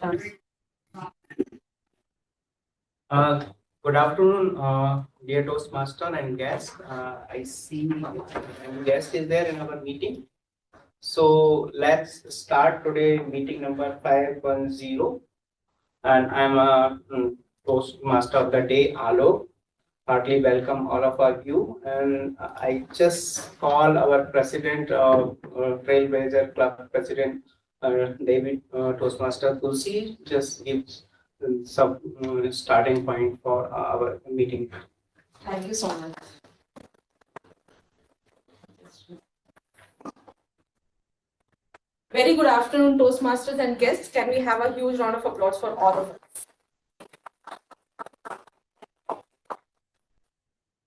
Good afternoon, dear Toastmaster and guests. I see guest is there in our meeting. So let's start today meeting number 510. And I'm a Toastmaster of the day, Alok. Heartily welcome all of you. And I just call our president of Trailblazer Club President David Toastmaster Tulsi just gives some starting point for our meeting. Thank you so much. Very good afternoon, Toastmasters and guests. Can we have a huge round of applause for all of us?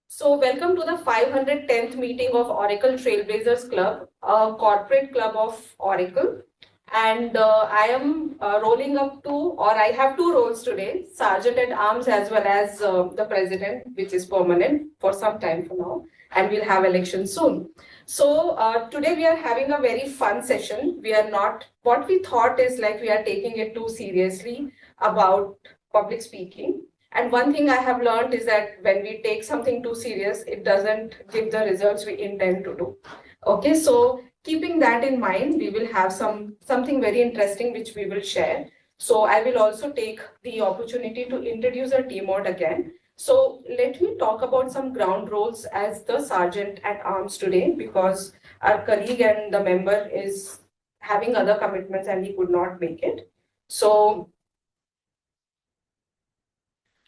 So welcome to the 510th meeting of Oracle Trailblazers Club, a corporate club of Oracle. And I am rolling up to, or I have two roles today, Sergeant at Arms as well as the President, which is permanent for some time for now, and we'll have elections soon. So today we are having a very fun session. We are not, what we thought is like we are taking it too seriously about public speaking. And one thing I have learned is that when we take something too serious, it doesn't give the results we intend to do. Okay, so keeping that in mind, we will have something very interesting which we will share. So I will also take the opportunity to introduce our team out again. So let me talk about some ground roles as the Sergeant at Arms today, because our colleague and the member is having other commitments and he could not make it. So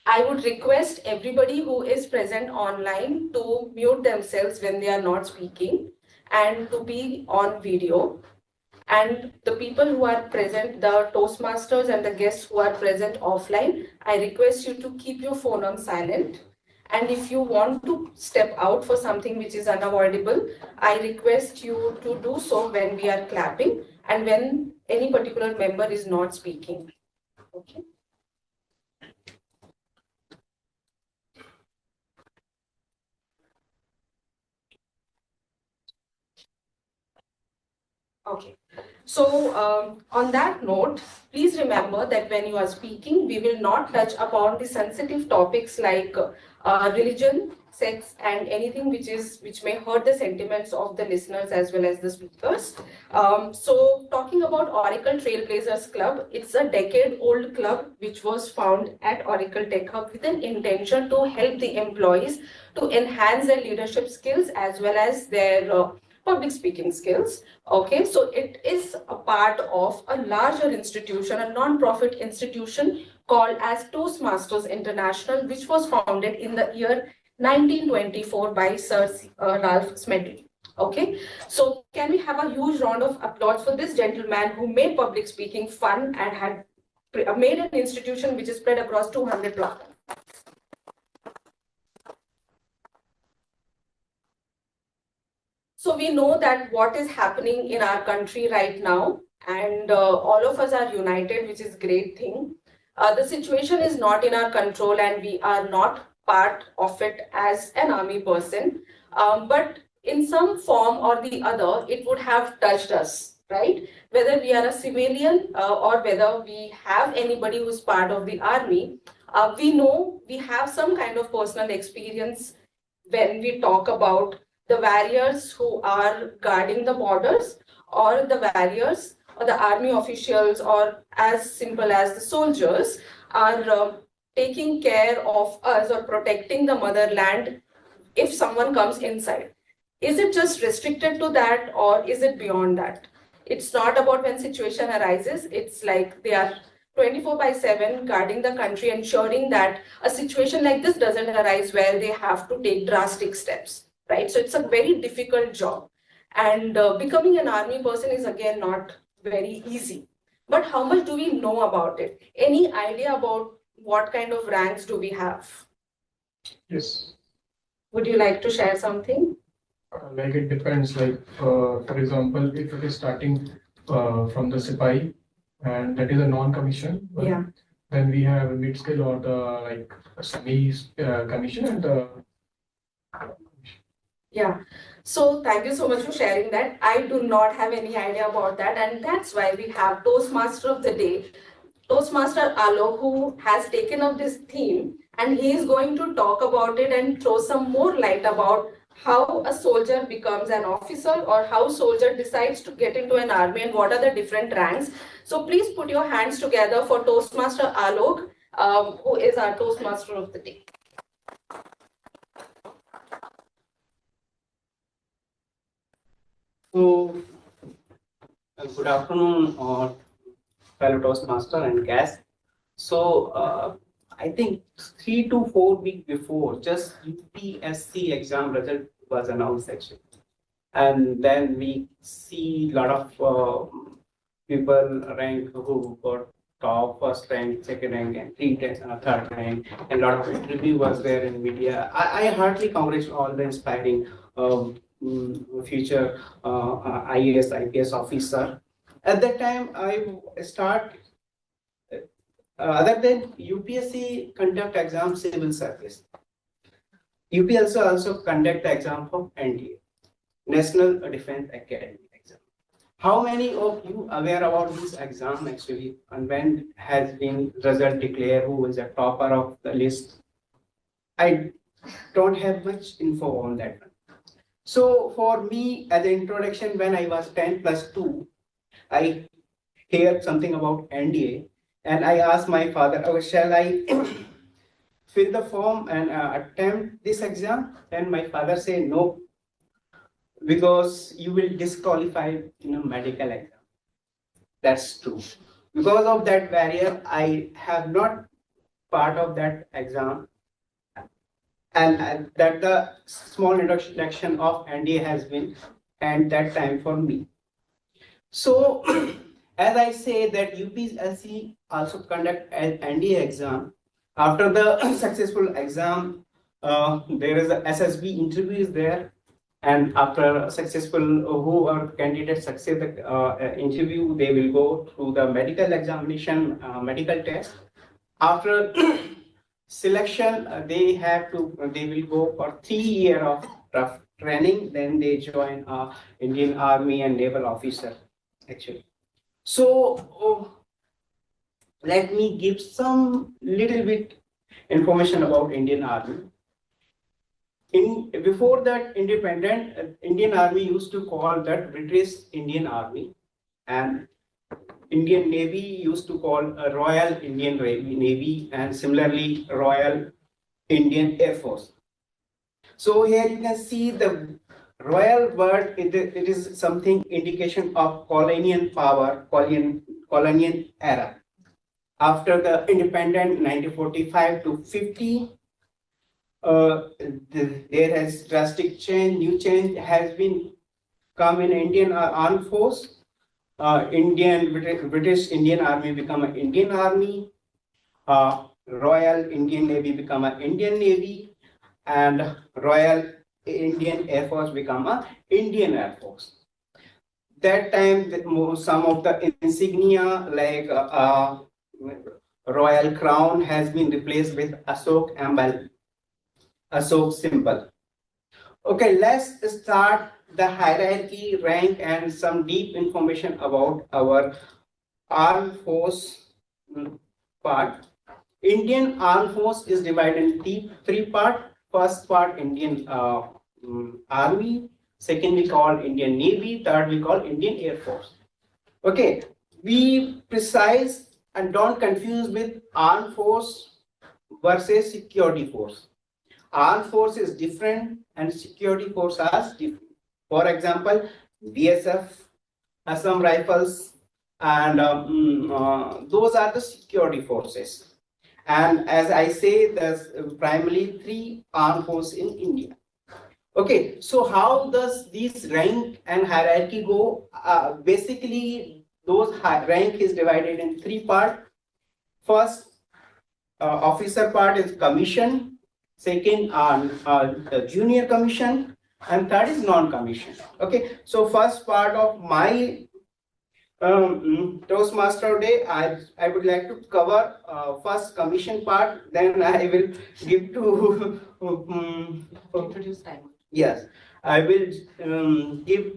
I would request everybody who is present online to mute themselves when they are not speaking and to be on video. And the people who are present, the Toastmasters and the guests who are present offline, I request you to keep your phone on silent. And if you want to step out for something which is unavoidable, I request you to do so when we are clapping and when any particular member is not speaking. Okay. Okay, so on that note, please remember that when you are speaking, we will not touch upon the sensitive topics like religion, sex, and anything which may hurt the sentiments of the listeners as well as the speakers. So talking about Oracle Trailblazers Club, it's a decade-old club which was found at Oracle Tech Hub with an intention to help the employees to enhance their leadership skills as well as their public speaking skills. Okay, so it is a part of a larger institution, a non-profit institution called as Toastmasters International, which was founded in the year 1924 by Sir Ralph Smedley. Okay, so can we have a huge round of applause for this gentleman who made public speaking fun and had made an institution which is spread across 200 blocks. So we know that what is happening in our country right now, and all of us are united, which is a great thing. The situation is not in our control and we are not part of it as an army person, but in some form or the other, it would have touched us, right? Whether we are a civilian or whether we have anybody who's part of the army, we know we have some kind of personal experience when we talk about the warriors who are guarding the borders, or the warriors or the army officials, or as simple as the soldiers are taking care of us or protecting the motherland if someone comes inside. Is it just restricted to that, or is it beyond that? It's not about when situation arises, it's like they are 24/7 guarding the country, ensuring that a situation like this doesn't arise where they have to take drastic steps. Right, so it's a very difficult job, and becoming an army person is again not very easy. But how much do we know about it? Any idea about what kind of ranks do we have? Yes. Would you like to share something? Like it depends. Like for example, if it is starting from the Sipahi, and that is a non-commission, Yeah. then we have a mid-skill or the like semi commission and the. Yeah, so thank you so much for sharing that. I do not have any idea about that, and that's why we have Toastmaster of the Day. Toastmaster Alok, who has taken up this theme, and he is going to talk about it and throw some more light about how a soldier becomes an officer or how soldier decides to get into an army and what are the different ranks. So please put your hands together for Toastmaster Alok, who is our Toastmaster of the day. So, good afternoon, fellow Toastmaster and guests. So, I think 3 to 4 weeks before, just UPSC exam result was announced actually. And then we see a lot of people rank who got top, first rank, second rank, and third rank, and a lot of interview was there in media. I heartily congratulate all the inspiring future IAS, IPS officer. At that time, I start other than UPSC conduct exam civil service. UP also conduct exam for NDA, National Defense Academy exam. How many of you aware about this exam actually, and when has been result declared, who is the topper of the list? I don't have much info on that one. So for me, as an introduction, when I was 10 plus 2, I heard something about NDA, and I asked my father, oh, shall I fill the form and attempt this exam? And my father said, no, because you will disqualify in a medical exam. That's true. Because of that barrier, I have not part of that exam, and that the small introduction of NDA has been at that time for me. So, as I say that UPSC also conduct an NDA exam. After the successful exam, there is a SSB interview is there, and after successful who are candidates succeed the interview, they will go through the medical examination, medical test. After selection, they will go for 3 years of tough training. Then they join Indian Army and Naval officer actually. So let me give some little bit information about Indian Army. Before that independent, Indian Army used to call that British Indian Army, and Indian Navy used to call Royal Indian Navy, and similarly Royal Indian Air Force. So here you can see the royal word, it is something indication of colonial power, colonial era. After the independent 1945 to 50, there has drastic change, new change has been come in Indian armed force. British Indian Army become an Indian Army, Royal Indian Navy become an Indian Navy, and Royal Indian Air Force become an Indian Air Force. That time, some of the insignia like Royal Crown has been replaced with Ashok emblem, Ashok symbol. Okay, let's start the hierarchy, rank, and some deep information about our armed force part. Indian armed force is divided in three parts. First part, Indian Army. Second, we call Indian Navy. Third, we call Indian Air Force. Okay, be precise and don't confuse with armed force versus security force. Armed force is different and security force are different. For example, BSF, Assam Rifles, and those are the security forces. And as I say, there's primarily 3 armed forces in India. Okay, so how does this rank and hierarchy go? Basically, those rank is divided in 3 parts. First, officer part is commission. Second, junior commission, and third is non-commission. Okay, so first part of my Toastmaster Day, I would like to cover first commission part. Then I will give to Introduce time. yes, I will give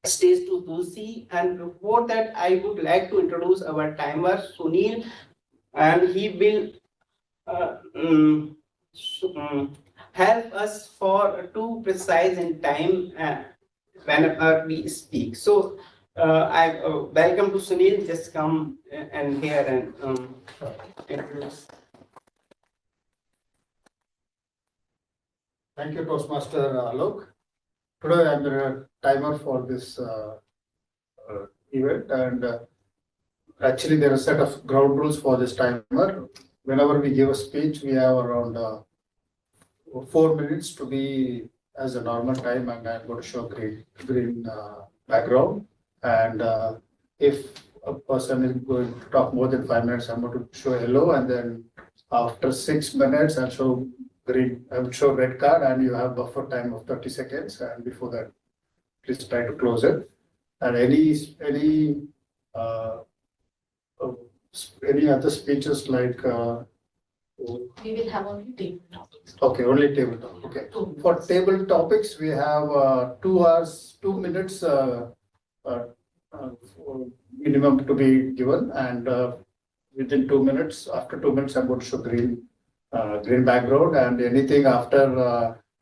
stage to Tulsi, and before that I would like to introduce our timer Sunil, and he will uh, um, help us for too precise in time whenever we speak. So I welcome to Sunil. Just come and here and introduce. Thank you, Toastmaster Alok. Today I'm the timer for this event, and actually there are a set of ground rules for this timer. Whenever we give a speech, we have around 4 minutes to be as a normal time, and I'm going to show green background. And if a person is going to talk more than 5 minutes, I'm going to show yellow, and then after 6 minutes, I'll show green. I will show red card, and you have buffer time of 30 seconds. And before that, please try to close it. And uh, any other speeches like We will have only table topics. okay, only table talk. Okay. For table topics, we have 2 hours, 2 minutes minimum to be given, and within 2 minutes, after 2 minutes, I'm going to show green background, and anything after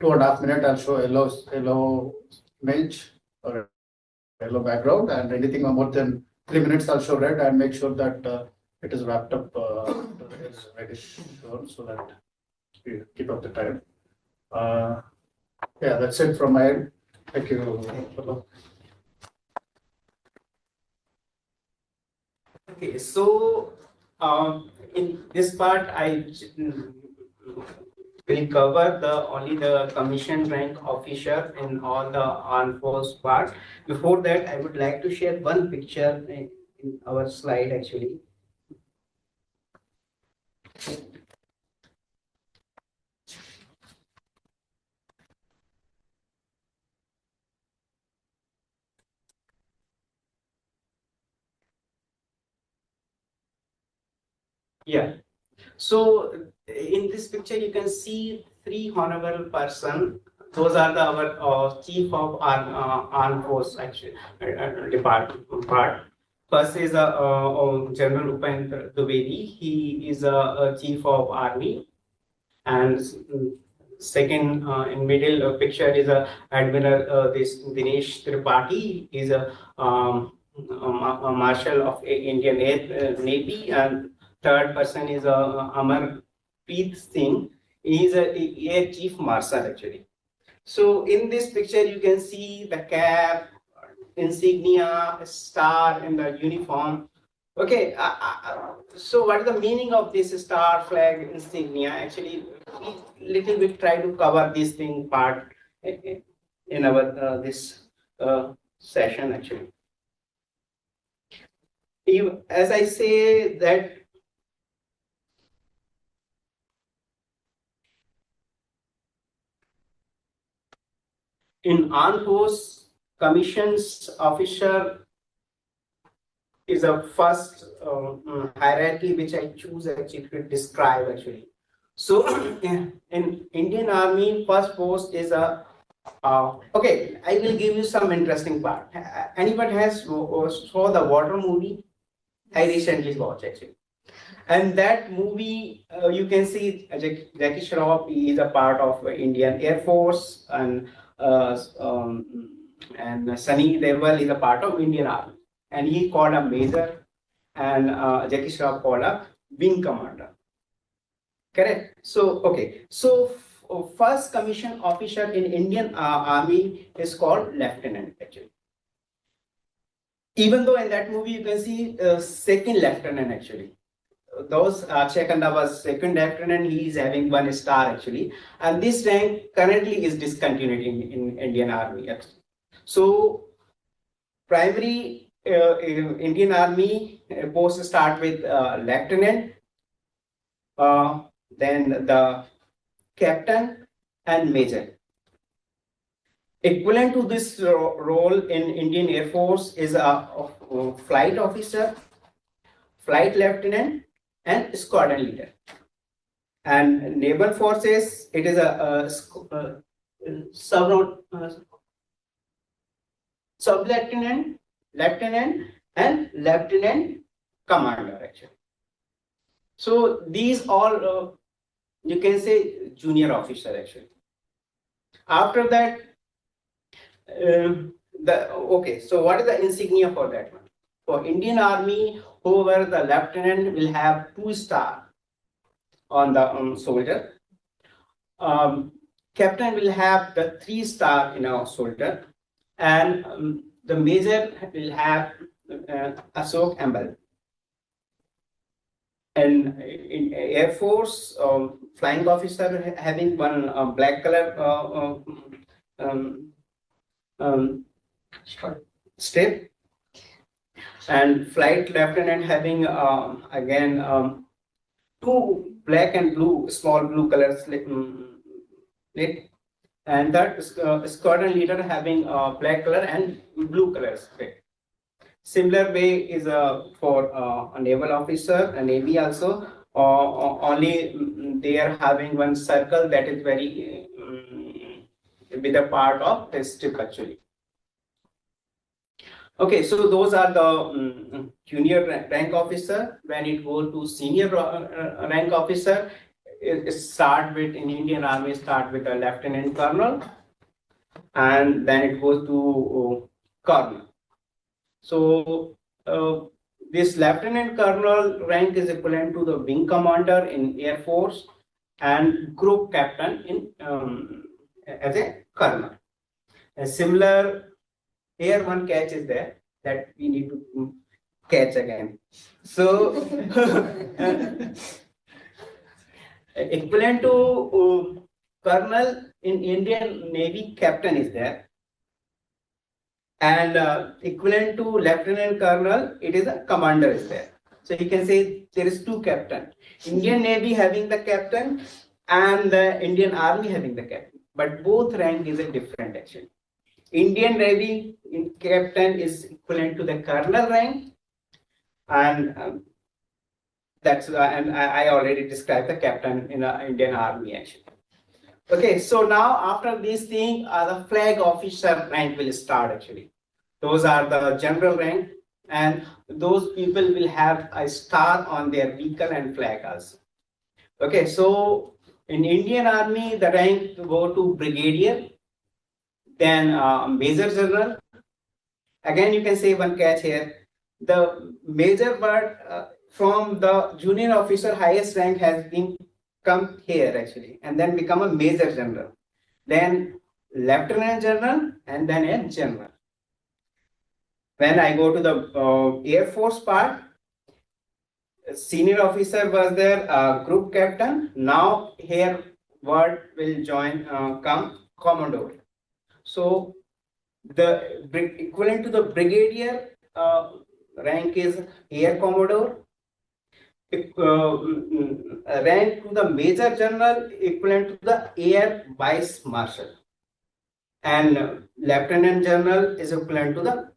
2.5 minutes, I'll show yellow image or yellow background, and anything more than 3 minutes, I'll show red, and make sure that it is wrapped up is reddish so that we keep up the time. Yeah, that's it from my end. Thank you. Okay, so in this part, I will cover only the commission rank officer in all the armed force part. Before that, I would like to share one picture in our slide actually. Yeah. So in this picture, you can see 3 honorable person. Those are our chief of armed force actually department part. First is General Upendra Dwivedi. He is a chief of army, and second in middle picture is Admiral this Dinesh Tripathi. Is a marshal of Indian Navy, and third person is Amarpreet Singh. He is a Air Chief Marshal actually. So in this picture, you can see the cap, insignia, star in the uniform. Okay, so what is the meaning of this star, flag, insignia? Actually, we little bit try to cover this thing part in our this session actually. As I say that in armed force, commissions officer is a first hierarchy which I choose actually to describe actually. So in Indian Army, first post is a okay. I will give you some interesting part. Anybody has saw the Water movie? I recently watched actually. And that movie, you can see Jackie Shroff is a part of Indian Air Force, and Sunny Deol is a part of Indian Army, and he called a major, and Jackie Shroff called a wing commander. Correct. So okay. So first commission officer in Indian Army is called lieutenant actually. Even though in that movie you can see second lieutenant actually. Those Shekanda was second lieutenant, he is having 1 star actually, and this rank currently is discontinued in Indian Army. So primary in Indian Army post start with lieutenant, then the captain and major. Equivalent to this role in Indian Air Force is a flight officer, flight lieutenant, and squadron leader. And naval forces, it is a sub-lieutenant, lieutenant, and lieutenant commander actually. So these all you can say junior officer actually. After that, so what is the insignia for that one? For Indian Army, however, the lieutenant will have 2 star on the soldier. Captain will have the 3 star in our soldier, and the major will have Ashok emblem. And in Air Force, flying officer having one black color strip, and flight lieutenant having again 2 black and blue small blue color slit, and that squadron leader having black color and blue color strip. Similar way is for a naval officer, a navy also. Only they are having one circle that is very with a part of the strip actually. Okay, so those are the junior rank officer. When it goes to senior rank officer, it start with in Indian Army start with a lieutenant colonel, and then it goes to colonel. So this lieutenant colonel rank is equivalent to the wing commander in Air Force and group captain in as a colonel. A similar here one catch is there that we need to catch again. So equivalent to colonel in Indian Navy captain is there, and equivalent to lieutenant colonel it is a commander is there. So you can say there is 2 captain, Indian Navy having the captain and the Indian Army having the captain, but both rank is a different actually. Indian Navy captain is equivalent to the colonel rank, and that's and I already described the captain in the Indian Army actually. Okay, so now after this thing, the flag officer rank will start actually. Those are the general rank, and those people will have a star on their vehicle and flag also. Okay, so in Indian Army, the rank go to brigadier, then major general. Again, you can say one catch here. The major part from the junior officer highest rank has been come here actually, and then become a major general, then lieutenant general, and then a general. When I go to the Air Force part, senior officer was there, group captain. Now here word will join come commodore. So the equivalent to the brigadier rank is air commodore. Rank to the major general equivalent to the air vice marshal, and lieutenant general is equivalent to the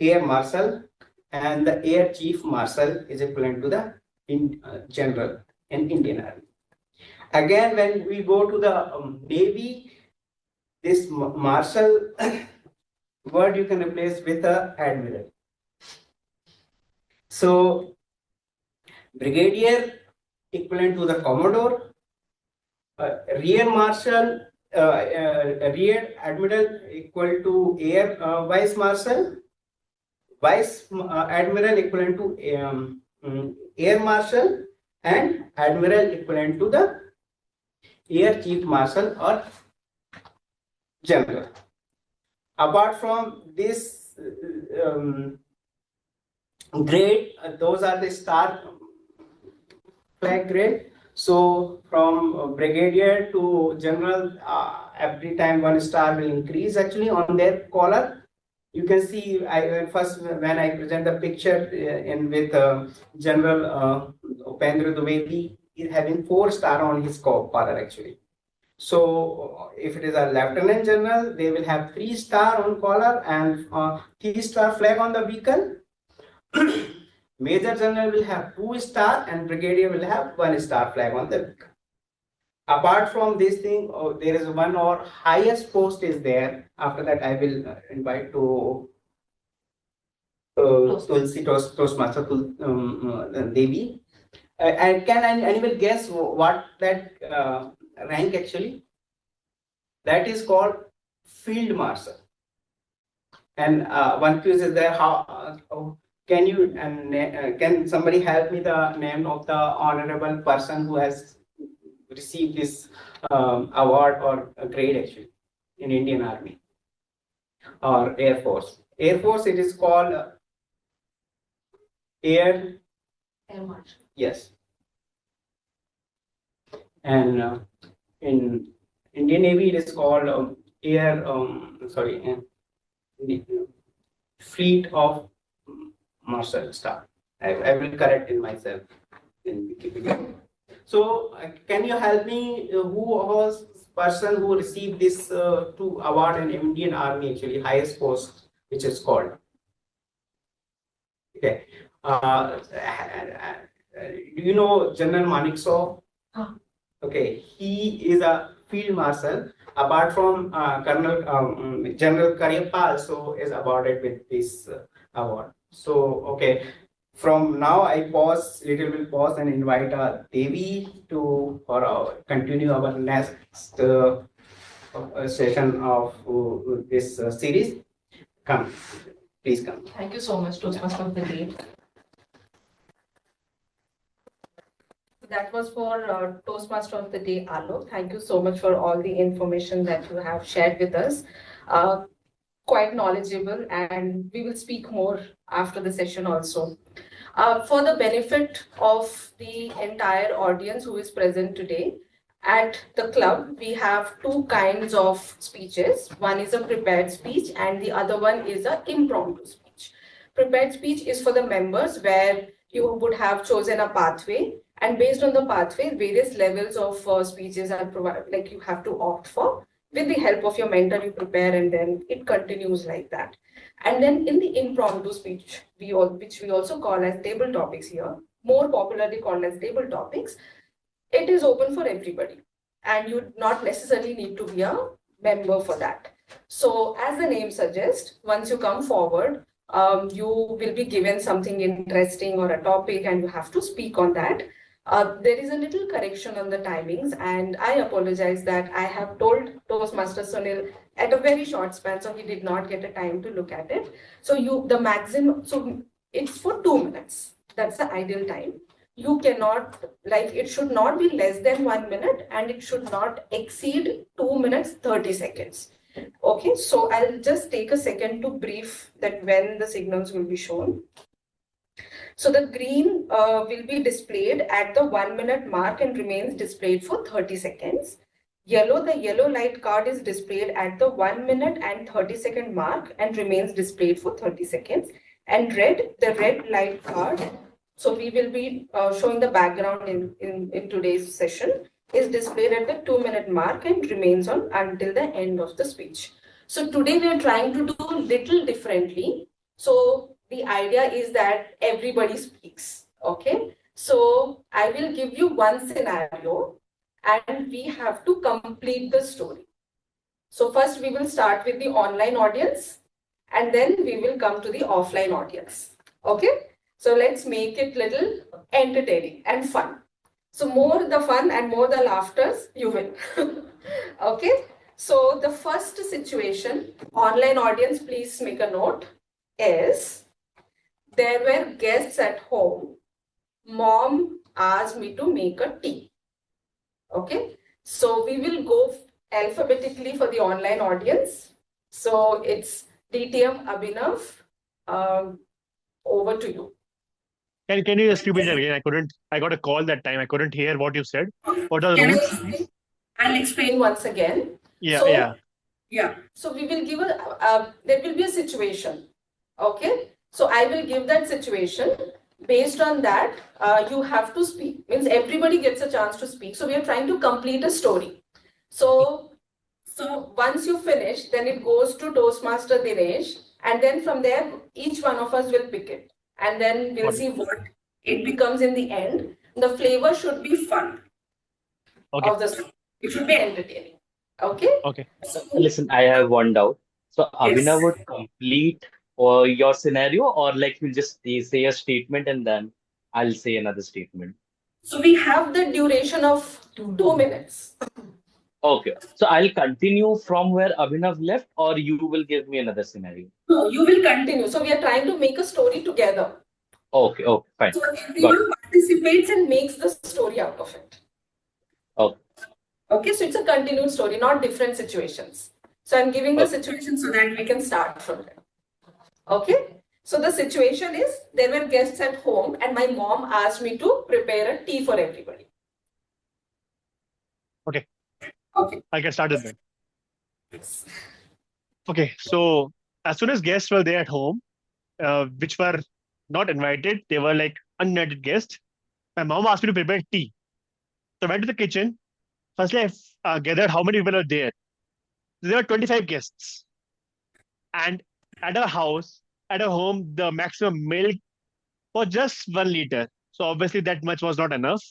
air marshal, and the air chief marshal is equivalent to the general in Indian Army. Again, when we go to the Navy, this marshal word you can replace with a admiral. So brigadier equivalent to the commodore, rear marshal, rear admiral equal to air vice marshal, vice admiral equivalent to air marshal, and admiral equivalent to the air chief marshal or general. Apart from this grade, those are the star flag grade. So from brigadier to general, every time 1 star will increase actually on their collar. You can see first when I present the picture in with General Upendra Dwivedi, is having 4 star on his collar actually. So if it is a lieutenant general, they will have 3 star on collar and 3 star flag on the vehicle. Major general will have 2 star and brigadier will have 1 star flag on the vehicle. Apart from this thing, there is one or highest post is there. After that, I will invite to Tulsi Toastmaster Devi. And can anyone guess what that rank actually? That is called Field Marshal. And one quiz is there. Can you can somebody help me the name of the honorable person who has received this award or grade actually in Indian Army or Air Force? Air Force, it is called Air Marshal. Yes. And in Indian Navy, it is called Air. Fleet of Marshal Staff. I will correct in myself in Wikipedia. So, can you help me? Who was person who received this two award in Indian Army actually highest post, which is called? Okay. Do you know General Manikso? Okay, he is a field marshal. Apart from Colonel General Karyappa also is awarded with this award. So okay, from now I pause little bit pause and invite Devi to continue our next session of this series. Come, please come. Thank you so much, Toastmaster of the Day. That was for Toastmaster of the Day, Alok. Thank you so much for all the information that you have shared with us. Quite knowledgeable, and we will speak more after the session also. For the benefit of the entire audience who is present today, at the club, we have two kinds of speeches. One is a prepared speech and the other one is an impromptu speech. Prepared speech is for the members where you would have chosen a pathway, and based on the pathway, various levels of speeches are provided, like you have to opt for. With the help of your mentor, you prepare and then it continues like that. And then in the impromptu speech, which we also call as table topics here, more popularly called as table topics, it is open for everybody. And you not necessarily need to be a member for that. So as the name suggests, once you come forward, you will be given something interesting or a topic and you have to speak on that. There is a little correction on the timings, and I apologize that I have told Toastmaster Sunil at a very short span, so he did not get a time to look at it. So it's for 2 minutes. That's the ideal time. You cannot, it should not be less than 1 minute and it should not exceed 2 minutes 30 seconds. Okay, so I'll just take a second to brief that when the signals will be shown. So the green will be displayed at the 1 minute mark and remains displayed for 30 seconds. Yellow, the yellow light card is displayed at the 1 minute and 30-second mark and remains displayed for 30 seconds. And red, the red light card, so we will be showing the background in today's session, is displayed at the 2 minute mark and remains on until the end of the speech. So today we are trying to do a little differently. So the idea is that everybody speaks, okay? So I will give you one scenario and we have to complete the story. So first we will start with the online audience and then we will come to the offline audience, okay? So let's make it little entertaining and fun. So more the fun and more the laughters, you win. Okay? So the first situation, online audience, please make a note, is there were guests at home. Mom asked me to make a tea. Okay? So we will go alphabetically for the online audience. So it's DTM Abhinav. Over to you. Can you just repeat it again? I got a call that time. I couldn't hear what you said. What are the rules? I'll explain once again. Yeah. So we will give there will be a situation. Okay. So I will give that situation. Based on that, you have to speak. Means everybody gets a chance to speak. So we are trying to complete a story. So once you finish, then it goes to Toastmaster Dinesh. And then from there, each one of us will pick it. And then we'll see what it becomes in the end. The flavor should be fun. Okay. Of the story. It should be entertaining. Okay? Okay. Listen, I have one doubt. So Yes. Abhinav would complete or your scenario, or like you'll just say a statement and then I'll say another statement? So we have the duration of 2 minutes. Okay. So I'll continue from where Abhinav left, or you will give me another scenario. No, you will continue. So we are trying to make a story together. Okay, fine. So Got it. everyone participates and makes the story out of it. Okay. Okay, so it's a continued story, not different situations. So I'm giving the Okay. situation so that we can start from there. Okay, so the situation is there were guests at home and my mom asked me to prepare a tea for everybody. Okay. Okay. I can start with that. Okay, so as soon as guests were there at home, which were not invited, they were like uninvited guests. My mom asked me to prepare tea. So I went to the kitchen. Firstly, I gathered how many people are there. There were 25 guests. And at our house, at our home, the maximum milk was just 1 liter. So obviously that much was not enough.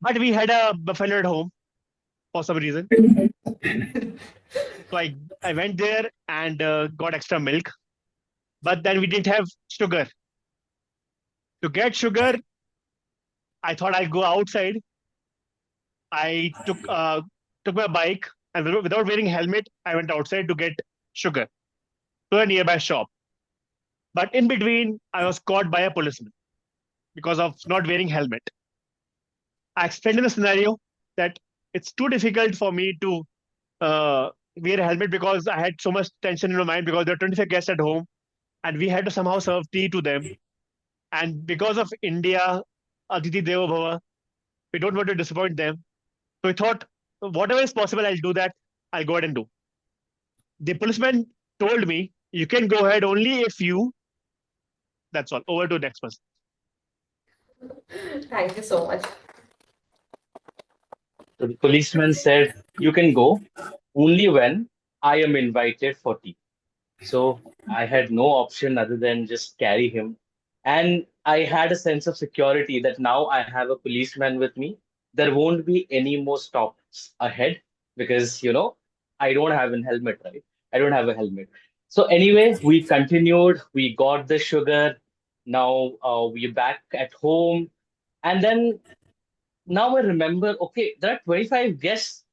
But we had a buffalo at home for some reason. So I went there and got extra milk. But then we didn't have sugar. To get sugar, I thought I'd go outside. I took my bike and without wearing helmet, I went outside to get sugar to a nearby shop. But in between, I was caught by a policeman because of not wearing helmet. I explained in the scenario that it's too difficult for me to wear a helmet because I had so much tension in my mind because there were 25 guests at home and we had to somehow serve tea to them. And because of India, Aditi Deva Bhava, we don't want to disappoint them. So we thought, whatever is possible, I'll do that. I'll go ahead and do. The policeman told me, you can go ahead only if you. That's all. Over to the next person. Thank you so much. So the policeman said, you can go only when I am invited for tea. So I had no option other than just carry him. And I had a sense of security that now I have a policeman with me. There won't be any more stops ahead because, I don't have a helmet, right? I don't have a helmet. So anyway, we continued. We got the sugar. Now we're back at home. And then now I remember, okay, there are 25 guests.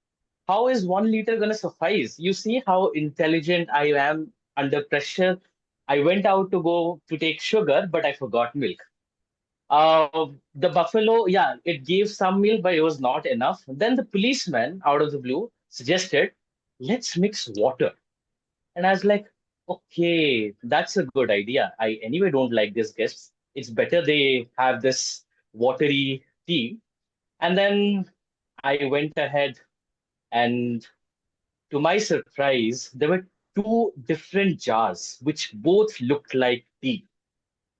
How is 1 liter going to suffice? You see how intelligent I am under pressure. I went out to go to take sugar, but I forgot milk. The buffalo, yeah, it gave some milk, but it was not enough. Then the policeman, out of the blue, suggested, let's mix water. And I was like, okay, that's a good idea. I anyway don't like these guests. It's better they have this watery tea. And then I went ahead and to my surprise, there were two different jars which both looked like tea.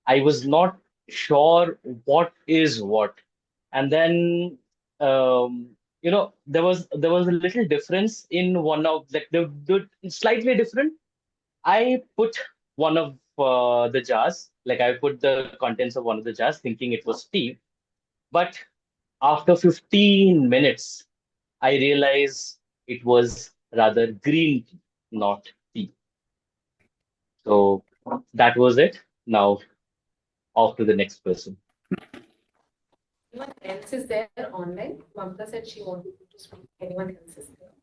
I was not sure what is what. And then there was a little difference in one of like the slightly different. I put one of the jars, like I put the contents of one of the jars, thinking it was tea. But after 15 minutes, I realized it was rather green tea, not tea. So that was it. Now off to the next person. Anyone else is there online? Mamta said she wanted to speak. Anyone else is there?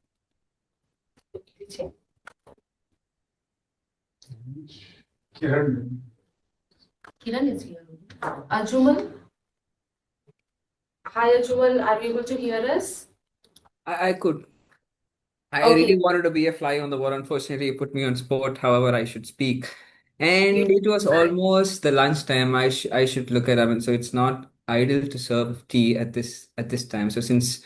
Kiran, Kiran is here. Ajumal? Hi, Ajumal. Are you able to hear us? I could. I Okay. really wanted to be a fly on the wall. Unfortunately, you put me on spot, however, I should speak. And it was almost the lunchtime. I should look at. I mean, so it's not ideal to serve tea at this time. So since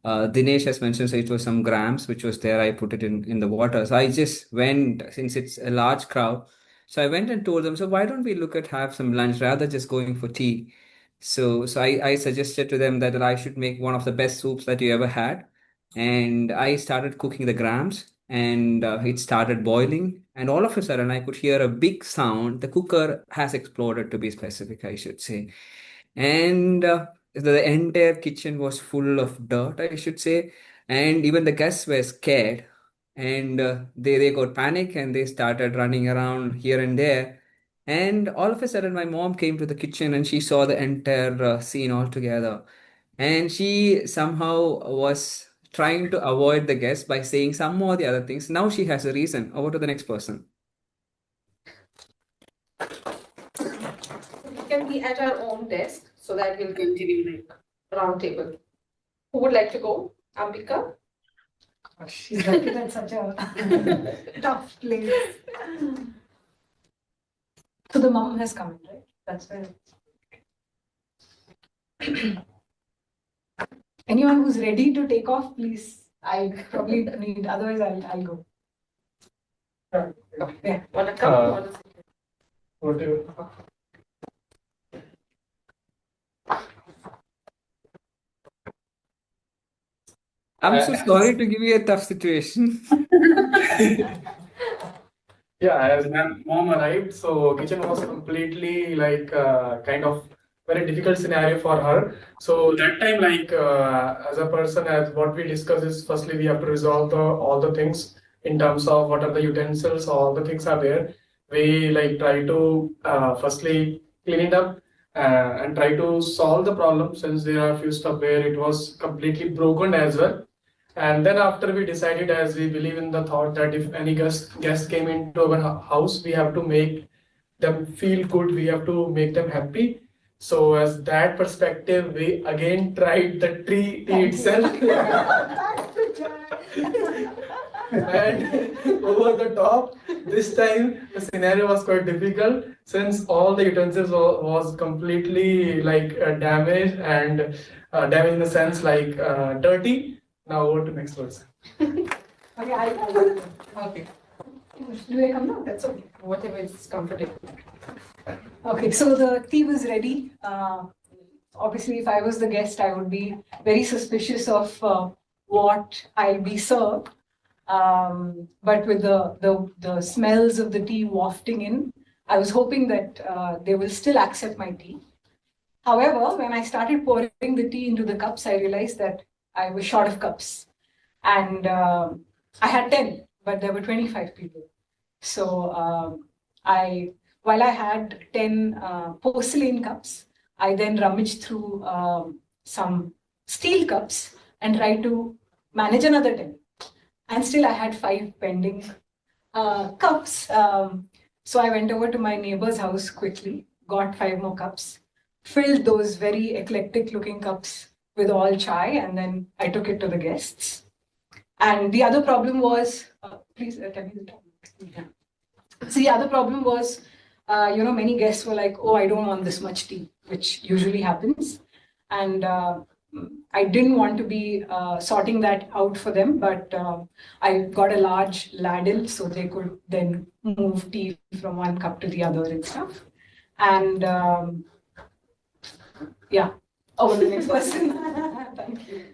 Dinesh has mentioned, so it was some grams which was there. I put it in the water. So I just went since it's a large crowd. So I went and told them. So why don't we look at have some lunch rather just going for tea? So I suggested to them that I should make one of the best soups that you ever had, and I started cooking the grams, and it started boiling, and all of a sudden I could hear a big sound. The cooker has exploded, to be specific, I should say. And the entire kitchen was full of dirt, I should say, and even the guests were scared. and they got panic and they started running around here and there. And all of a sudden, my mom came to the kitchen and she saw the entire scene altogether. And she somehow was trying to avoid the guest by saying some more the other things. Now she has a reason. Over to the next person. We can be at our own desk so that we'll continue like round table. Who would like to go? Ambika? She's lucky that's such a tough place. So the mom has come in, right? That's where. Anyone who's ready to take off, please. I probably need, otherwise I'll go. Yeah. Wanna come? Whatever. I'm so sorry to give you a tough situation. Yeah, as my mom arrived, so kitchen was completely like kind of very difficult scenario for her. So that time, like as a person, as what we discuss is firstly we have to resolve all the things in terms of what are the utensils, all the things are there. We like try to firstly clean it up and try to solve the problem since there are a few stuff where it was completely broken as well. And then after we decided, as we believe in the thought that if any guest came into our house, we have to make them feel good. We have to make them happy. So as that perspective, we again tried the tree itself. And over the top, this time the scenario was quite difficult since all the utensils was completely like damaged and damaged in the sense like dirty. Now over to next person. Okay, okay. Do I come now? That's okay. Whatever is comfortable. Okay, so the tea was ready. Obviously, if I was the guest, I would be very suspicious of what I'll be served. But with the smells of the tea wafting in, I was hoping that they will still accept my tea. However, when I started pouring the tea into the cups, I realized that I was short of cups. And I had 10, but there were 25 people. So while I had 10 porcelain cups, I then rummaged through some steel cups and tried to manage another 10. And still I had 5 pending cups. So I went over to my neighbor's house quickly, got 5 more cups, filled those very eclectic looking cups with all chai, and then I took it to the guests. And the other problem was, please tell me the topic. Yeah. So the other problem was, many guests were like, oh, I don't want this much tea, which usually happens. And I didn't want to be sorting that out for them, but I got a large ladle so they could then move tea from one cup to the other and stuff. And yeah, over the next person. Thank you.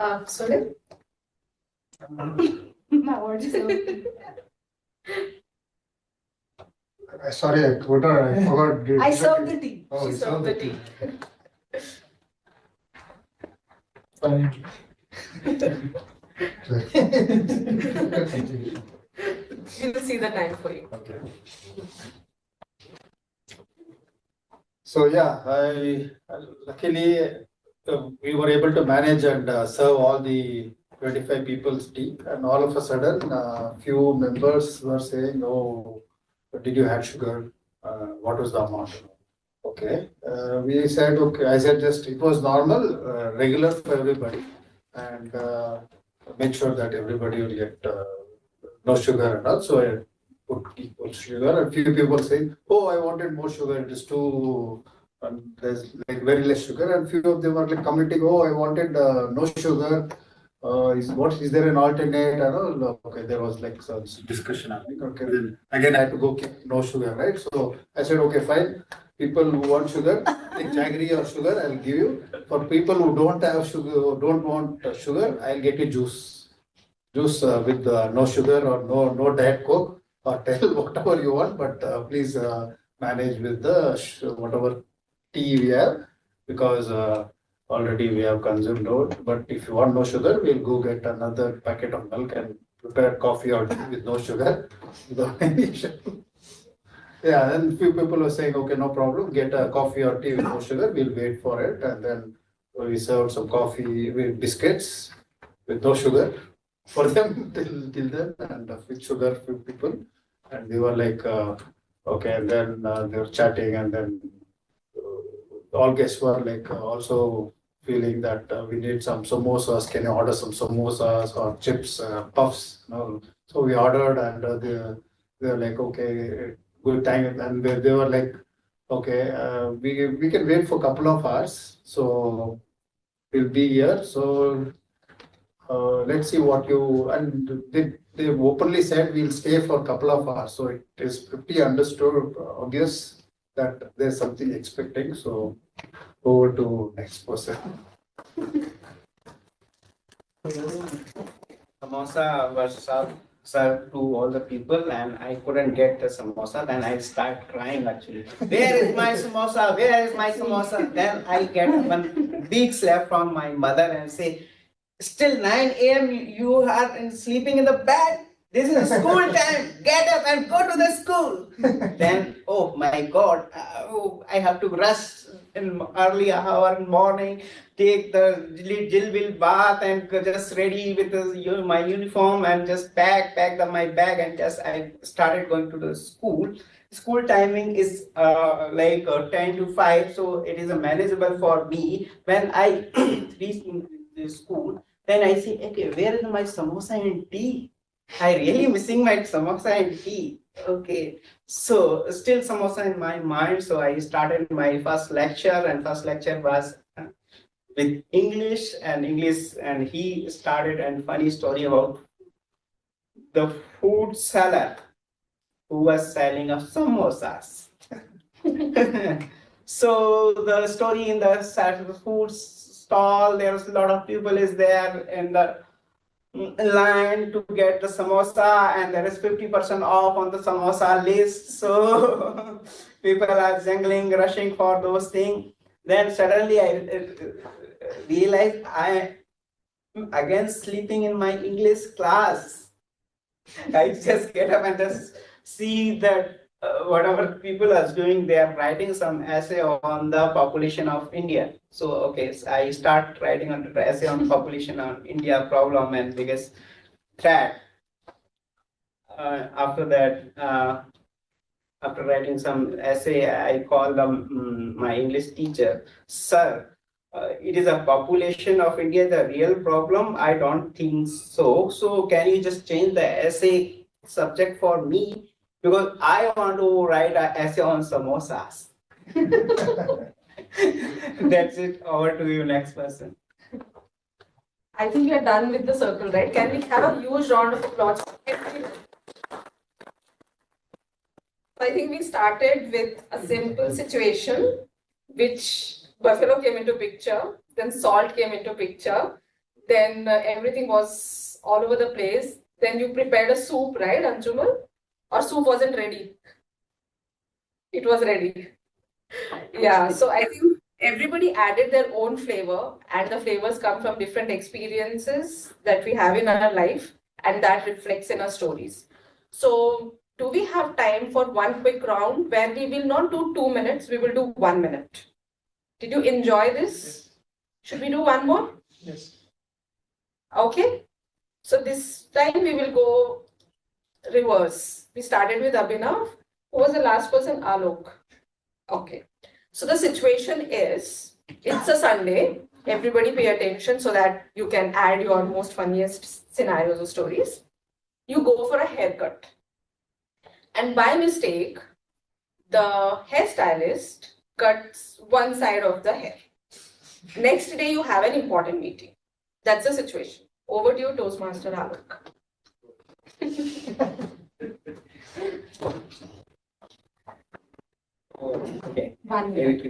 Sunil? Now, what is it? Sorry, I forgot. I served the tea. Oh, She you served the tea. We will see the time for you. Okay. So yeah, I luckily we were able to manage and serve all the 25 people's tea, and all of a sudden, few members were saying, "Oh, did you have sugar? What was the amount?" Okay, we said, okay. I said just it was normal, regular for everybody, and make sure that everybody will get no sugar and all. So I put equal sugar, and few people say, "Oh, I wanted more sugar. It is too." There's like very less sugar, and few of them are like commenting, "Oh, I wanted no sugar. Is there an alternate?" I know. Okay, there was like some discussion happening. Okay, then again I had to go keep no sugar, right? So I said, okay, fine. People who want sugar, like jaggery or sugar, I'll give you. For people who don't have sugar, or don't want sugar, I'll get you juice with no sugar or no diet coke, or tell whatever you want, but please manage with the whatever tea we have, because already we have consumed out. But if you want no sugar, we'll go get another packet of milk and prepare coffee or tea with no sugar without any sugar. Yeah, and few people were saying, okay, no problem, get a coffee or tea with no sugar, we'll wait for it. And then we served some coffee with biscuits with no sugar for them till then, and with sugar for people. And they were like, okay, and then they were chatting, and then all guests were like also feeling that we need some samosas. Can you order some samosas or chips, puffs? No. So we ordered, and they were like, okay, good time. And they were like, okay, we can wait for a couple of hours. So we'll be here. So let's see what you, and they openly said we'll stay for a couple of hours. So it is pretty understood, obvious that there's something expecting. So over to next person. Samosa was served to all the people, and I couldn't get the samosa. Then I start crying actually. Where is my samosa? Where is my samosa? Then I get one big slap from my mother and say, still 9 a.m. you are sleeping in the bed. This is school time. Get up and go to the school. Then, oh my God, I have to rush in early hour in morning, take the Jilbil bath and just ready with my uniform and just pack my bag, and just I started going to the school. School timing is like 10 to 5, so it is manageable for me. When I reach the school, then I see, okay, where is my samosa and tea? I really missing my samosa and tea. Okay, so still samosa in my mind. So I started my first lecture, and first lecture was with English, and he started a funny story about the food seller who was selling of samosas. So the story in the food stall, there's a lot of people is there in the line to get the samosa, and there is 50% off on the samosa list. So people are jangling, rushing for those things. Then suddenly I realized I am again sleeping in my English class. I just get up and just see that whatever people are doing, they are writing some essay on the population of India. So okay, so I start writing an essay on population on India problem and biggest threat. After that, after writing some essay, I call them my English teacher, sir. It is a population of India the real problem? I don't think so. So can you just change the essay subject for me? Because I want to write an essay on samosas. That's it. Over to you, next person. I think we are done with the circle, right? Can we have a huge round of applause? I think we started with a simple situation, which buffalo came into picture, then salt came into picture, then everything was all over the place. Then you prepared a soup, right, Anjumal? Or soup wasn't ready? It was ready. Yeah, so I think everybody added their own flavor, and the flavors come from different experiences that we have in our life, and that reflects in our stories. So, do we have time for one quick round where we will not do 2 minutes, we will do 1 minute? Did you enjoy this? Should we do one more? Yes. Okay. So, this time we will go reverse. We started with Abhinav. Who was the last person? Alok. Okay. So the situation is, it's a Sunday. Everybody pay attention so that you can add your most funniest scenarios or stories. You go for a haircut. And by mistake, the hairstylist cuts one side of the hair. Next day, you have an important meeting. That's the situation. Over to you, Toastmaster Alok. Okay.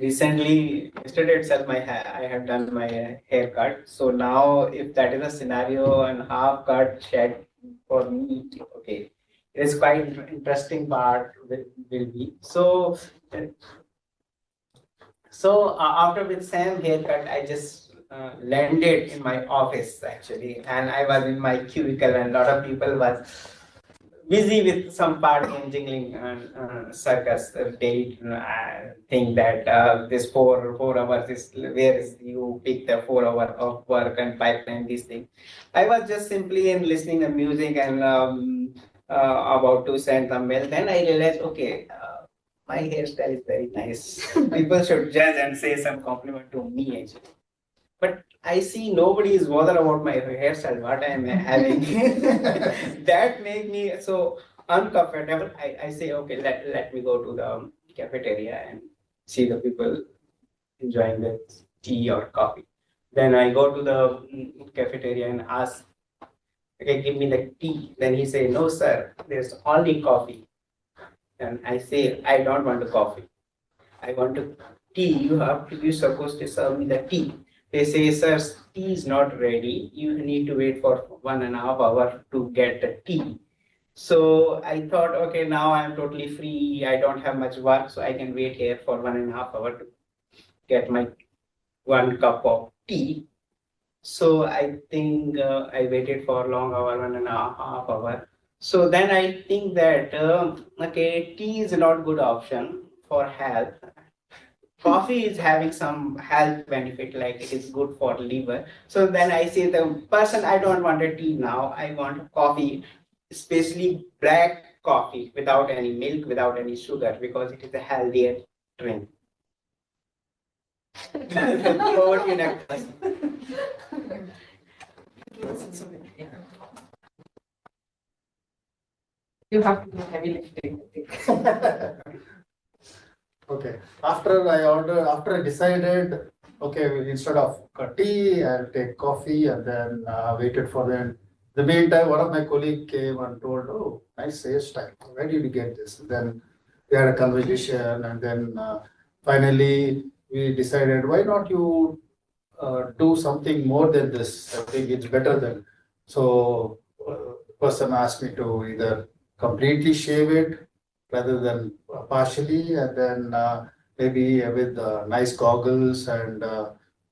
Recently, yesterday itself, I have done my haircut. So now, if that is a scenario and half cut shed for me, okay, it is quite interesting part will be. So after with same haircut, I just landed in my office actually, and I was in my cubicle, and a lot of people was busy with some party and jingling circus. They think that this four hours is where is you pick the 4 hour of work and pipeline these things. I was just simply in listening to music and about to send some mail. Then I realized, okay, my hairstyle is very nice. People should judge and say some compliment to me actually. But I see nobody is bothered about my hairstyle, what I am having. That make me so uncomfortable. I say, okay, let me go to the cafeteria and see the people enjoying the tea or coffee. Then I go to the cafeteria and ask, okay, give me the tea. Then he say, no, sir, there's only coffee. And I say, I don't want the coffee. I want to tea. You're supposed to serve me the tea. They say, sir, tea is not ready. You need to wait for 1.5 hours to get the tea. So I thought, okay, now I'm totally free. I don't have much work, so I can wait here for 1.5 hours to get my 1 cup of tea. So I think I waited for a long hour, 1.5 hour. So then I think that, okay, tea is not good option for health. Coffee is having some health benefit, like it is good for liver. So then I say the person, I don't want a tea now, I want coffee, especially black coffee without any milk, without any sugar, because it is a healthier drink. Over to you next person. You have to do heavy lifting, I think. Okay, after I decided, okay, instead of tea, I'll take coffee, and then waited for them. The meantime, one of my colleagues came and told, oh, nice hairstyle. Where did you get this? Then we had a conversation, and then finally we decided, why not you do something more than this? I think it's better than. So person asked me to either completely shave it rather than partially, and then maybe with nice goggles and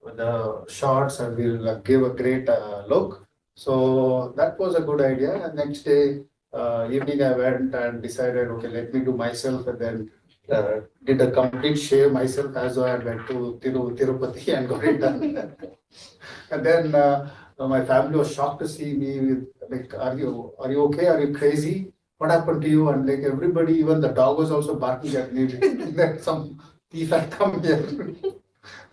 with the shorts, and we'll give a great look. So that was a good idea. And next day evening, I went and decided, okay, let me do myself, and then did a complete shave myself as though I went to Tirupati and got it done. And then my family was shocked to see me with like, are you okay? Are you crazy? What happened to you? And like everybody, even the dog was also barking at me that some thief had come here.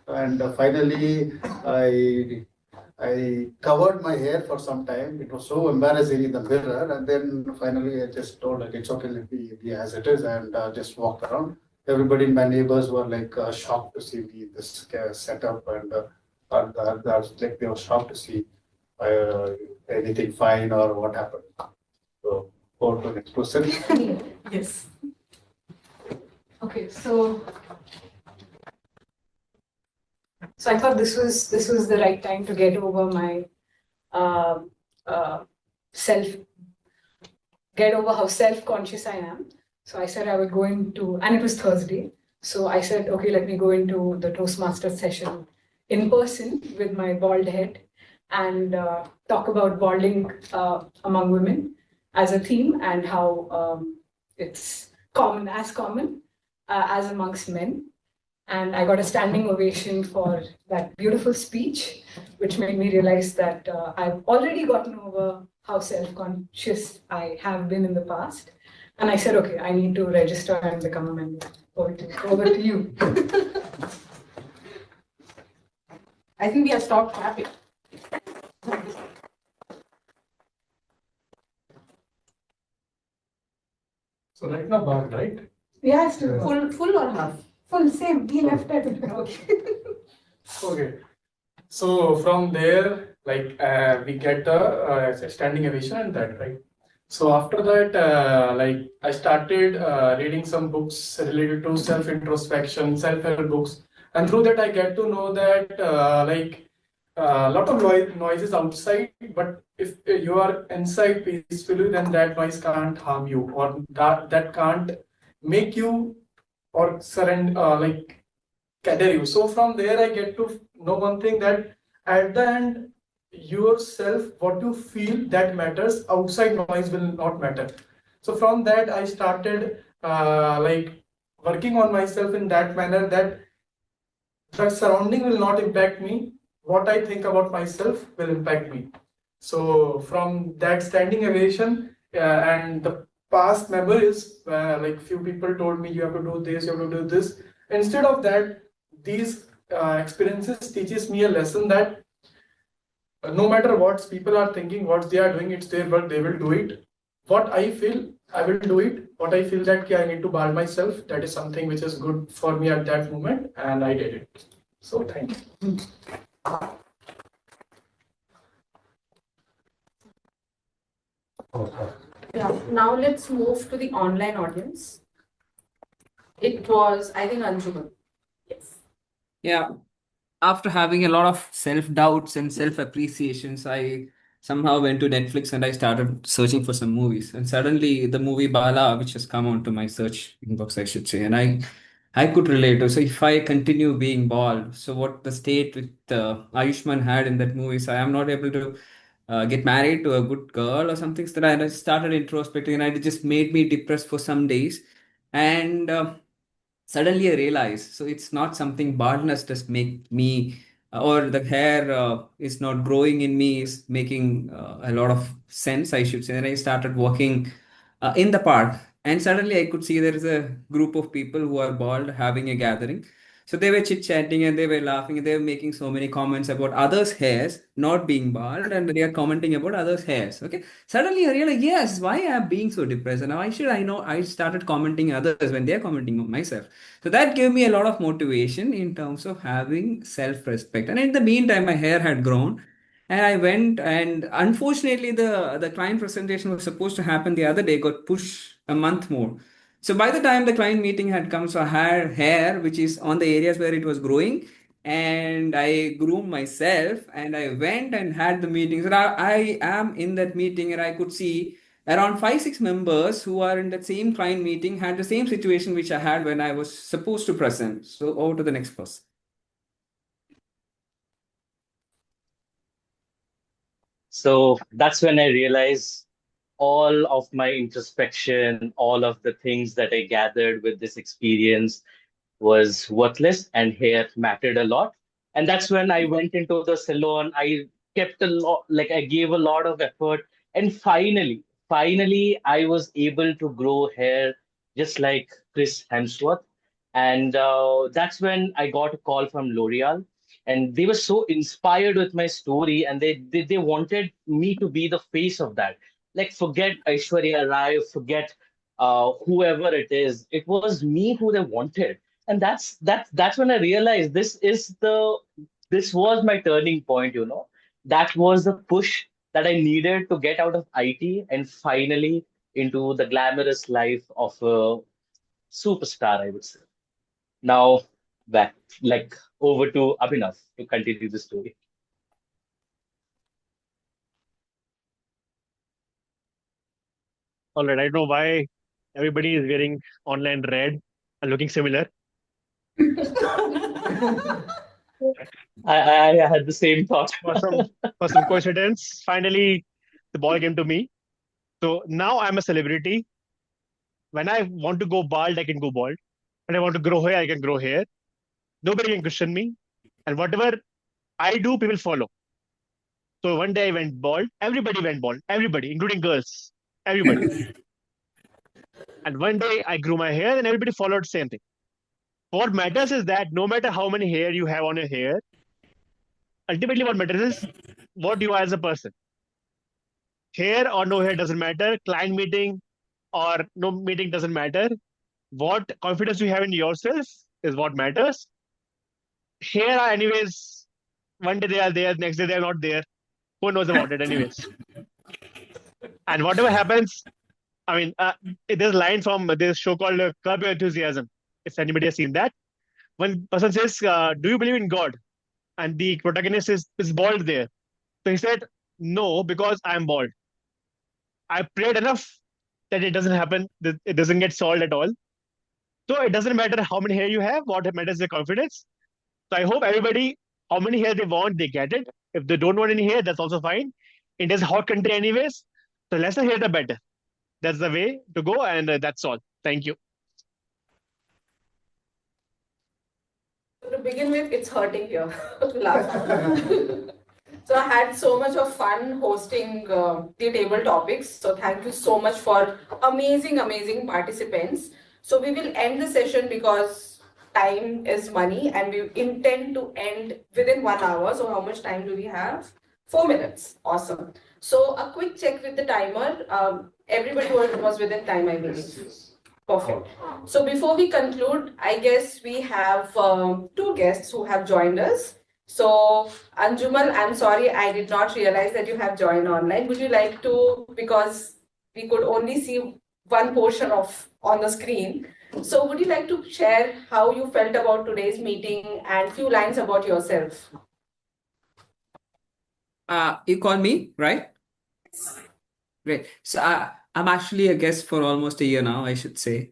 And finally, I covered my hair for some time. It was so embarrassing in the mirror. And then finally, I just told like, it's okay, let me be as it is, and just walked around. Everybody, my neighbors were like shocked to see me this setup, and like they were shocked to see anything fine or what happened. So, over to the next person. Yes. Okay, so I thought this was the right time to get over my get over how self-conscious I am. So I said I would go into, and it was Thursday. So I said, okay, let me go into the Toastmasters session in person with my bald head and talk about balding among women as a theme, and how it's common as amongst men. And I got a standing ovation for that beautiful speech, which made me realize that I've already gotten over how self-conscious I have been in the past. And I said, okay, I need to register and become a member. Over to you. I think we have stopped clapping. So right now, bar, right? Yeah, still Full or half? full, same. We left at it. Okay. Okay. So from there, like we get the standing ovation and that, right? So after that, like I started reading some books related to self-introspection, self-help books, and through that I get to know that like a lot of noise is outside, but if you are inside peacefully, then that noise can't harm you, or that can't make you or surrender like cater you. So from there I get to know one thing, that at the end, yourself, what you feel, that matters. Outside noise will not matter. So from that, I started like working on myself in that manner, that the surrounding will not impact me. What I think about myself will impact me. So from that standing ovation and the past memories, like few people told me you have to do this, you have to do this. Instead of that, these experiences teaches me a lesson that no matter what people are thinking, what they are doing, it's their work, they will do it. What I feel, I will do it. What I feel that I need to bar myself, that is something which is good for me at that moment, and I did it. So thank you. Yeah. Now let's move to the online audience. It was, I think, Anjuman. Yes. Yeah. After having a lot of self-doubts and self-appreciations, I somehow went to Netflix and I started searching for some movies. And suddenly the movie Bala, which has come onto my search inbox, I should say, and I could relate to. So if I continue being bald, so what the state with Ayushman had in that movie, so I am not able to get married to a good girl or something. So I started introspecting, and it just made me depressed for some days. And suddenly I realized, so it's not something baldness does make me, or the hair is not growing in me is making a lot of sense, I should say. And I started walking in the park, and suddenly I could see there is a group of people who are bald having a gathering. So they were chit chatting and they were laughing and they were making so many comments about others' hairs not being bald, and they are commenting about others' hairs. Okay. Suddenly I realized, yes, why am I being so depressed? And why should I know? I started commenting others when they're commenting on myself. So that gave me a lot of motivation in terms of having self-respect. And in the meantime, my hair had grown. And I went, and unfortunately, the client presentation was supposed to happen the other day, got pushed a month more. So by the time the client meeting had come, so I had hair which is on the areas where it was growing, and I groomed myself, and I went and had the meeting. So I am in that meeting, and I could see around 5 6 members who are in that same client meeting had the same situation which I had when I was supposed to present. So over to the next person. So that's when I realized all of my introspection, all of the things that I gathered with this experience was worthless, and hair mattered a lot. And that's when I went into the salon. I kept a lot, like I gave a lot of effort. And finally, I was able to grow hair just like Chris Hemsworth. And that's when I got a call from L'Oreal. And they were so inspired with my story, and they wanted me to be the face of that. Like, forget Aishwarya Rai, forget whoever it is. It was me who they wanted, and that's when I realized this was my turning point. That was the push that I needed to get out of IT and finally into the glamorous life of a superstar, I would say. Now back, like, over to Abhinav to continue the story. All right, I don't know why everybody is wearing online red and looking similar. I had the same thought. For some coincidence, finally the ball came to me. So now I'm a celebrity. When I want to go bald, I can go bald. When I want to grow hair, I can grow hair. Nobody can question me. And whatever I do, people follow. So one day I went bald. Everybody went bald. Everybody, including girls. Everybody. And one day I grew my hair and everybody followed the same thing. What matters is that no matter how many hair you have on your hair, ultimately what matters is what you are as a person. Hair or no hair doesn't matter. Client meeting or no meeting doesn't matter. What confidence you have in yourself is what matters. Hair are anyways, one day they are there, next day they are not there. Who knows about it anyways? And whatever happens, I mean, there's a line from this show called Curb Your Enthusiasm. If anybody has seen that, one person says, "Do you believe in God?" And the protagonist is bald there. So he said, "No, because I'm bald. I prayed enough that it doesn't happen. That it doesn't get solved at all. So it doesn't matter how many hair you have. What matters is the confidence. So I hope everybody, how many hair they want, they get it. If they don't want any hair, that's also fine. India's a hot country anyways, so lesser hair the better. That's the way to go, and that's all. Thank you. To begin with, it's hurting here to laugh. So I had so much of fun hosting the table topics. So thank you so much for amazing participants. So we will end the session because time is money and we intend to end within 1 hour. So how much time do we have? 4 minutes. Awesome. So a quick check with the timer. Everybody was within time, I believe. Perfect. So before we conclude, I guess we have two guests who have joined us. So Anjumal, I'm sorry, I did not realize that you have joined online. Would you like to, because we could only see one portion of on the screen. So would you like to share how you felt about today's meeting and few lines about yourself? You call me, right? Great. So I'm actually a guest for almost a year now, I should say.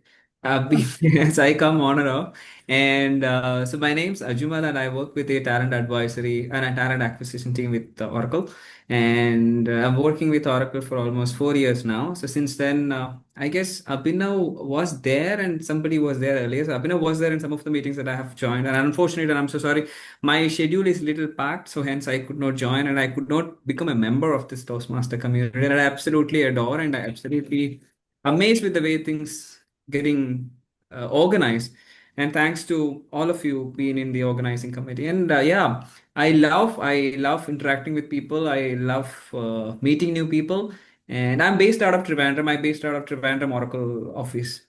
Yes, I come on and off. And so my name's Ajumal, and I work with a talent advisory and a talent acquisition team with Oracle. And I'm working with Oracle for almost 4 years now. So since then, I guess Abhinav was there and somebody was there earlier. So Abhinav was there in some of the meetings that I have joined. And unfortunately, and I'm so sorry, my schedule is little packed, so hence I could not join and I could not become a member of this Toastmaster community. And I absolutely adore and I absolutely amazed with the way things getting organized. And thanks to all of you being in the organizing committee. And yeah, I love interacting with people. I love meeting new people. And I'm based out of Trivandrum. I'm based out of Trivandrum Oracle office.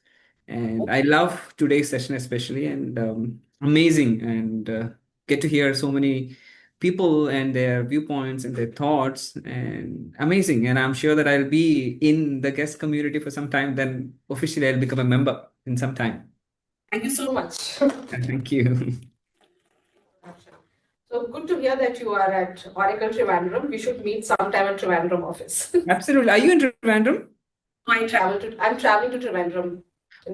And I love today's session especially, and amazing, and get to hear so many people and their viewpoints and their thoughts, and amazing. And I'm sure that I'll be in the guest community for some time. Then officially I'll become a member in some time. Thank you so much. And thank you. So good to hear that you are at Oracle Trivandrum. We should meet sometime at Trivandrum office. Absolutely. Are you in Trivandrum? I'm traveling to Trivandrum.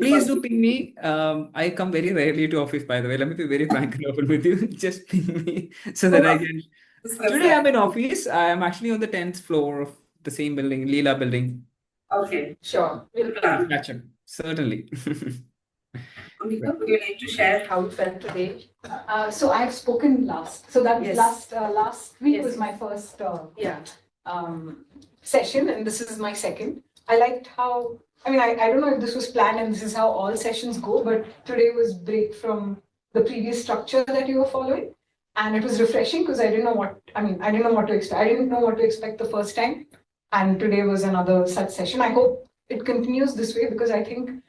Please do ping me. I come very rarely to office, by the way. Let me be very frank and open with you. Just ping me so that I can. Today I'm in office. I'm actually on the 10th floor of the same building, Leela building. Okay, sure. We'll plan. Gotcha. Certainly. Amika, would you like to share how you felt today? So I've spoken last. So that Yes. last week Yes. was my first Yeah. session, and this is my second. I liked how, I mean, I don't know if this was planned and this is how all sessions go, but today was break from the previous structure that you were following. And it was refreshing because I didn't know what to expect. I didn't know what to expect the first time. And today was another such session. I hope it continues this way because I think,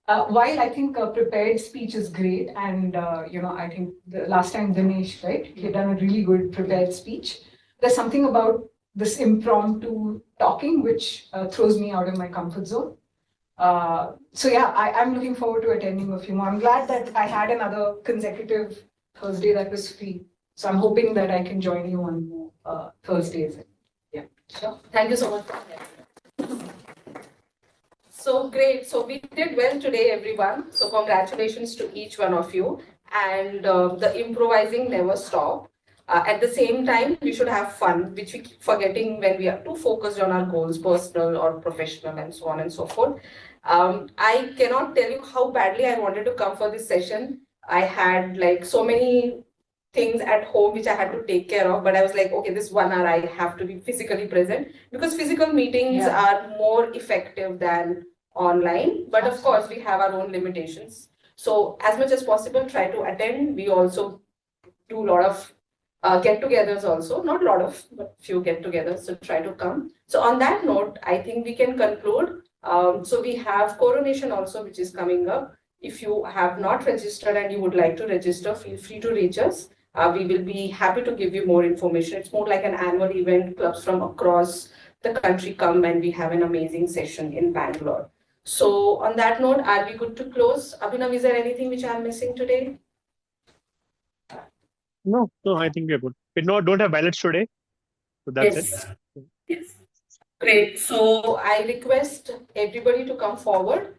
while I think prepared speech is great, and I think the last time Dinesh, right, he had done a really good prepared speech. There's something about this impromptu talking which throws me out of my comfort zone. So yeah, I'm looking forward to attending a few more. I'm glad that I had another consecutive Thursday that was free. So I'm hoping that I can join you on more Thursdays. Yeah. Sure. Thank you so much. So great. So we did well today, everyone. So congratulations to each one of you. And the improvising never stopped. At the same time, we should have fun, which we keep forgetting when we are too focused on our goals, personal or professional, and so on and so forth. I cannot tell you how badly I wanted to come for this session. I had like so many things at home which I had to take care of, but I was like, okay, this 1 hour I have to be physically present because physical meetings are more effective than online. But of course, we have our own limitations. So as much as possible, try to attend. We also do a lot of get-togethers also, not a lot of, but few get-togethers, so try to come. So on that note, I think we can conclude. So we have coronation also, which is coming up. If you have not registered and you would like to register, feel free to reach us. We will be happy to give you more information. It's more like an annual event. Clubs from across the country come and we have an amazing session in Bangalore. So on that note, are we good to close? Abhinav, is there anything which I'm missing today? No, I think we're good. We don't have ballots today, so that's it. Yes. Great. So I request everybody to come forward.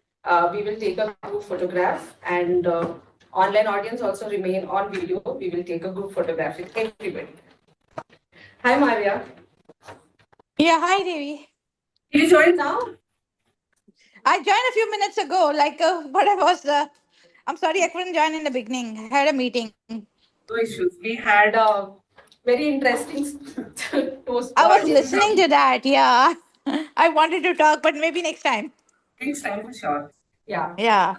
We will take a group photograph, and online audience also remain on video. We will take a group photograph with everybody. Hi, Maria. Yeah, hi Devi. Did you join now? I joined a few minutes ago, but I'm sorry I couldn't join in the beginning. I had a meeting. No issues. We had a very interesting toast. I was listening to that, yeah. I wanted to talk, but maybe next time. Next time for sure. Yeah. Yeah,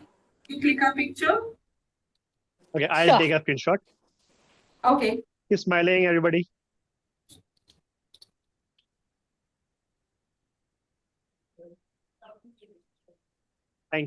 You click a picture. Okay, I'll sure. take a screenshot. Okay. Keep smiling, everybody.